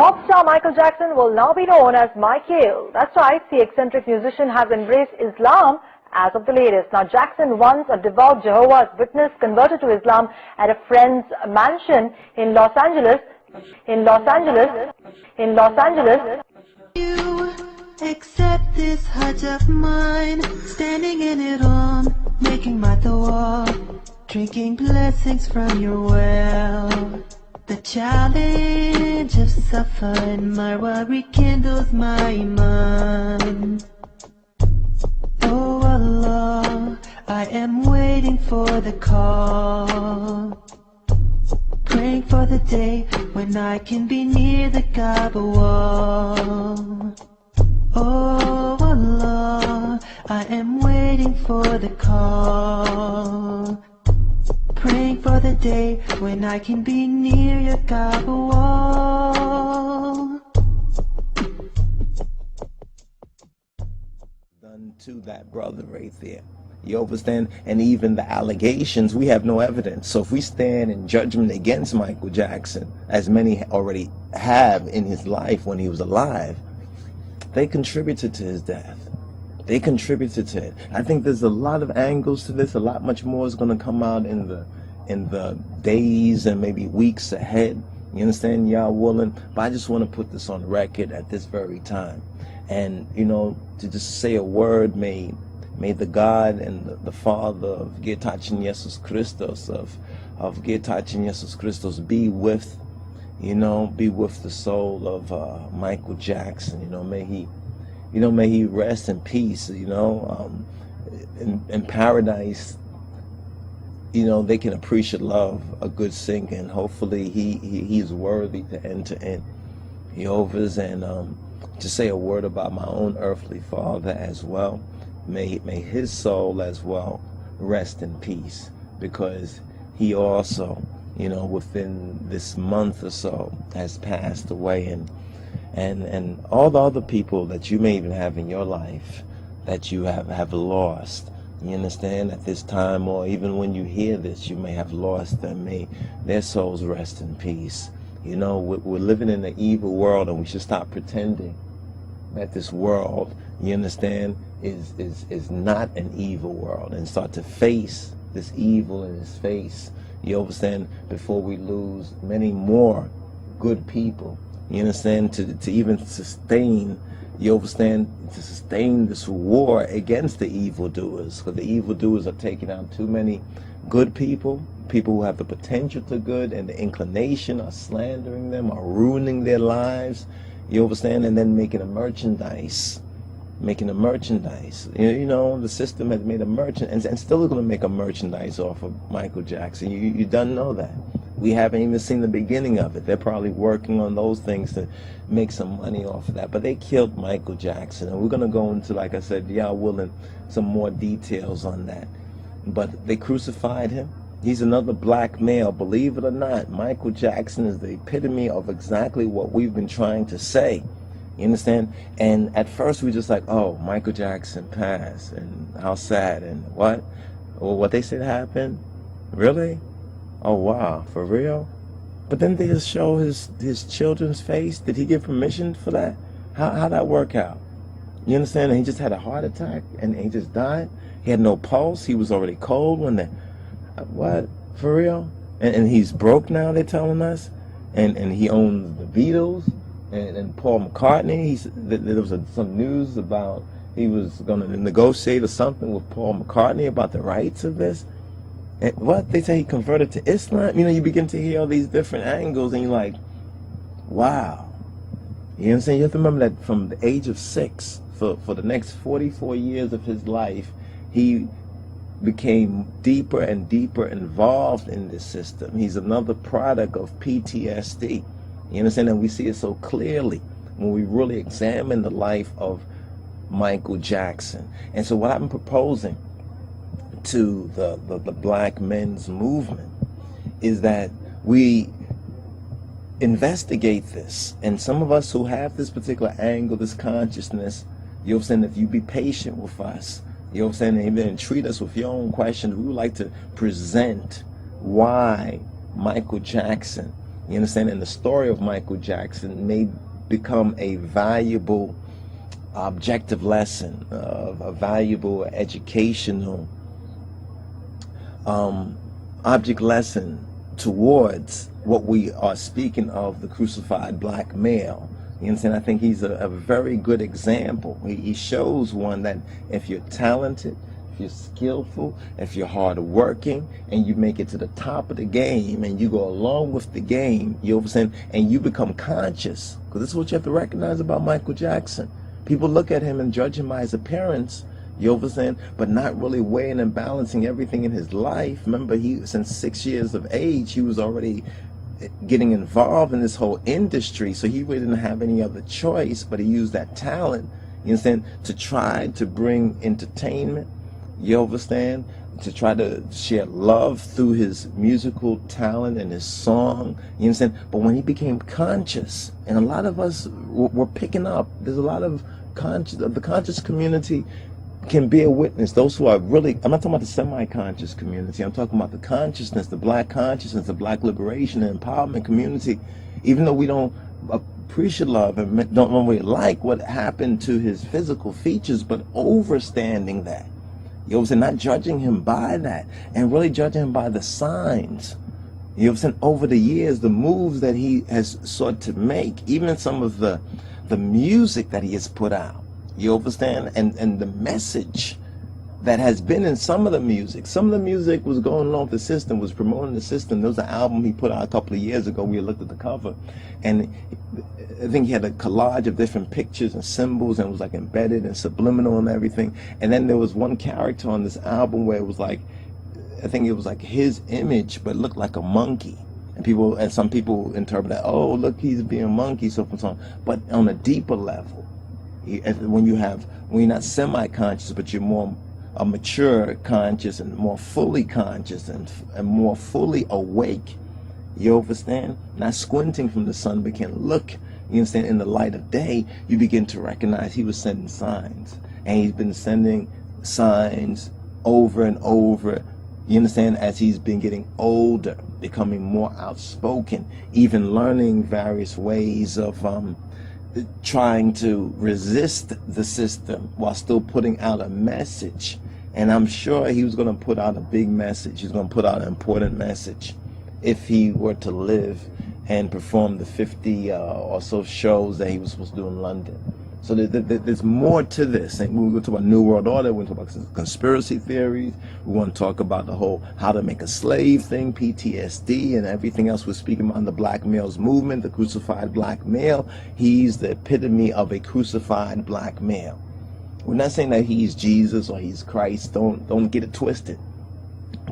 Pop star Michael Jackson will now be known as Michael. That's right, the eccentric musician has embraced Islam as of the latest. Now, Jackson, once a devout Jehovah's Witness, converted to Islam at a friend's mansion in Los Angeles. You accept this Hajj of mine, standing in it all, making my dua, drinking blessings from your well. The challenge of Safa and Marwa rekindles my iman. Oh Allah, I am waiting for the call, praying for the day when I can be near the Kaaba wall. Oh Allah, I am waiting for the call, praying for the day when I can be near your Kaaba wall. Done to that brother right there. You understand? And even the allegations, we have no evidence. So if we stand in judgment against Michael Jackson, as many already have in his life when he was alive, they contributed to his death. They contributed to it. I think there's a lot of angles to this. A lot much more is going to come out in the days and maybe weeks ahead. You understand, y'all willing? But I just want to put this on record at this very time. And, you know, to just say a word, may the God and the Father of Getachin Jesus Christos, of Getachin Jesus Christos be with, be with the soul of Michael Jackson. May he rest in peace, in paradise. They can appreciate love, a good singer, and hopefully he is worthy to enter in Jehovah's. And to say a word about my own earthly father as well. May his soul as well rest in peace, because he also, within this month or so has passed away, and all the other people that you may even have in your life that you have lost. You understand, at this time, or even when you hear this, you may have lost them. May their souls rest in peace. We're living in an evil world, and we should stop pretending that this world, you understand, is not an evil world, and start to face this evil in his face. You understand, before we lose many more good people. You understand, to even sustain, you understand, to sustain this war against the evildoers, because the evildoers are taking out too many good people who have the potential to good, and the inclination are slandering them, are ruining their lives. You understand, and then making a merchandise. The system has made a merchandise, and still going to make a merchandise off of Michael Jackson. You don't know that. We haven't even seen the beginning of it. They're probably working on those things to make some money off of that. But they killed Michael Jackson, and we're going to go into, like I said, y'all willing, some more details on that. But they crucified him. He's another black male. Believe it or not, Michael Jackson is the epitome of exactly what we've been trying to say. You understand? And at first we just like, oh, Michael Jackson passed, and how sad, and what? Well, what they said happened? Really? Oh, wow, for real? But then they just show his children's face. Did he give permission for that? How'd that work out? You understand? And he just had a heart attack, and he just died? He had no pulse. He was already cold when the... What? For real? And he's broke now, they're telling us? And he owns the Beatles? And Paul McCartney, there was some news about he was going to negotiate or something with Paul McCartney about the rights of this. And what? They say he converted to Islam? You begin to hear all these different angles, and you're like, wow. You know what I'm saying? You have to remember that from the age of 6, for the next 44 years of his life, he became deeper and deeper involved in this system. He's another product of PTSD. You understand? And we see it so clearly when we really examine the life of Michael Jackson. And so what I'm proposing to the black men's movement is that we investigate this. And some of us who have this particular angle, this consciousness, you know what I'm saying, if you be patient with us, you know what I'm saying, and treat us with your own questions, we would like to present why Michael Jackson You understand? And the story of Michael Jackson may become a valuable objective lesson, a valuable educational object lesson towards what we are speaking of, the crucified black male. You understand? I think he's a very good example. He shows one that if you're talented, if you're skillful, if you're hardworking, and you make it to the top of the game, and you go along with the game, you understand, and you become conscious. Because this is what you have to recognize about Michael Jackson. People look at him and judge him by his appearance, you understand, but not really weighing and balancing everything in his life. Remember, since 6 years of age, he was already getting involved in this whole industry, so he really didn't have any other choice, but he used that talent, you understand, to try to bring entertainment, you understand, to try to share love through his musical talent and his song, you understand. But when he became conscious, and a lot of us were picking up, there's a lot of the conscious community can be a witness. Those who are really, I'm not talking about the semi-conscious community, I'm talking about the consciousness, the black consciousness, the black liberation and empowerment community. Even though we don't appreciate love and don't really like what happened to his physical features, but overstanding that. You know what I'm saying? Not judging him by that, and really judging him by the signs. You know what I'm saying? Over the years, the moves that he has sought to make, even some of the music that he has put out, you understand? And the message that has been in some of the music. Some of the music was going along with the system, was promoting the system. There was an album he put out a couple of years ago. We looked at the cover, and I think he had a collage of different pictures and symbols, and it was like embedded and subliminal and everything. And then there was one character on this album where it was like, I think it was like his image, but it looked like a monkey. And some people interpret that, oh, look, he's being a monkey, so forth and so on. But on a deeper level, when you're not semi-conscious, but you're more a mature conscious and more fully conscious and more fully awake, you understand? Not squinting from the sun, but can look, you understand, in the light of day, you begin to recognize he was sending signs. And he's been sending signs over and over, you understand, as he's been getting older, becoming more outspoken, even learning various ways of trying to resist the system while still putting out a message. And I'm sure he was going to put out a big message. He's going to put out an important message if he were to live and perform the 50 or so shows that he was supposed to do in London. So there's more to this. And we're going to talk about New World Order. We're going to talk about conspiracy theories. We want to talk about the whole how to make a slave thing, PTSD, and everything else. We're speaking about the black male's movement, the crucified black male. He's the epitome of a crucified black male. We're not saying that he's Jesus or he's Christ. Don't get it twisted.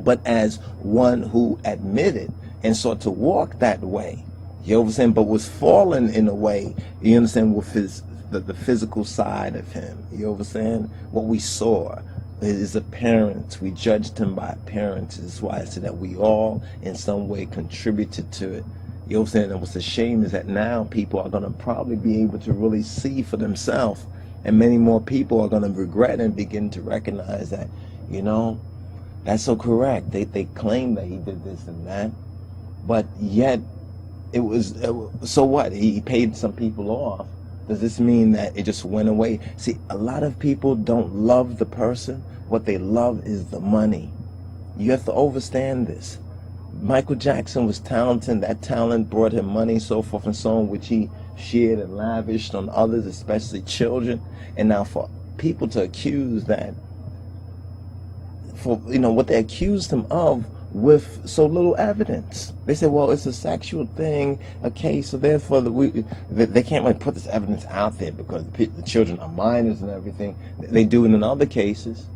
But as one who admitted and sought to walk that way, you know what I'm saying, but was fallen in a way, you understand, with the physical side of him, you know what I'm saying? What we saw, his appearance, we judged him by appearance. That's why I said that we all in some way contributed to it. You know what I'm saying? And what's a shame is that now people are going to probably be able to really see for themselves, and many more people are going to regret and begin to recognize that, you know, that's so correct. They claim that he did this and that, but yet it was, so what? He paid some people off. Does this mean that it just went away? See, a lot of people don't love the person. What they love is the money. You have to understand this. Michael Jackson was talented. That talent brought him money, so forth and so on, which he shared and lavished on others, especially children. And now for people to accuse that, for, you know, what they accused him of with so little evidence. They said, well, it's a sexual thing, a case, so therefore they can't really put this evidence out there because the children are minors and everything. They do it in other cases.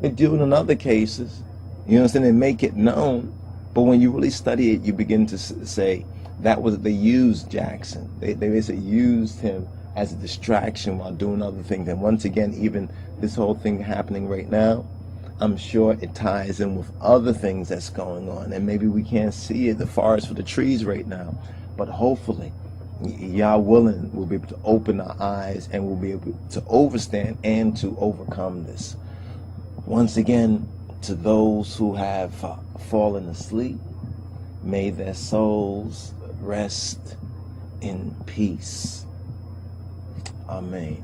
They do it in other cases. You understand? They make it known. But when you really study it, you begin to say that was, they used Jackson. They basically used him as a distraction while doing other things. And once again, even this whole thing happening right now, I'm sure it ties in with other things that's going on. And maybe we can't see it, the forest for the trees right now. But hopefully, Yah willing, we'll be able to open our eyes and we'll be able to overstand and to overcome this. Once again, to those who have fallen asleep, May their souls rest in peace. Amen.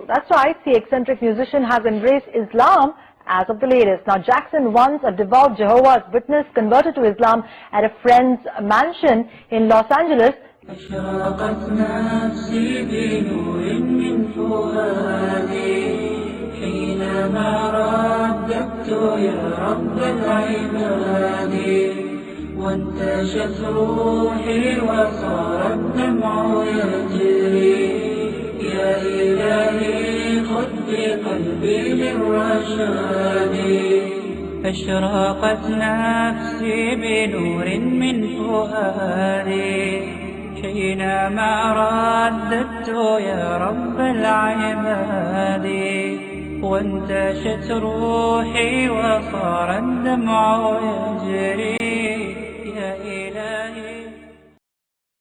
That's right, the eccentric musician has embraced Islam as of the latest. Now, Jackson, once a devout Jehovah's Witness, converted to Islam at a friend's mansion in Los Angeles. أشرقت نفسي بنور من فؤادي حينما رددت يا رب العباد وانتشت روحي وصار الدمع يجري يا إلهي خذ بقلبي للرشاد أشرقت نفسي بنور من فؤادي حينما رددت يا رب العباد وانتشت روحي وصار الدمع يجري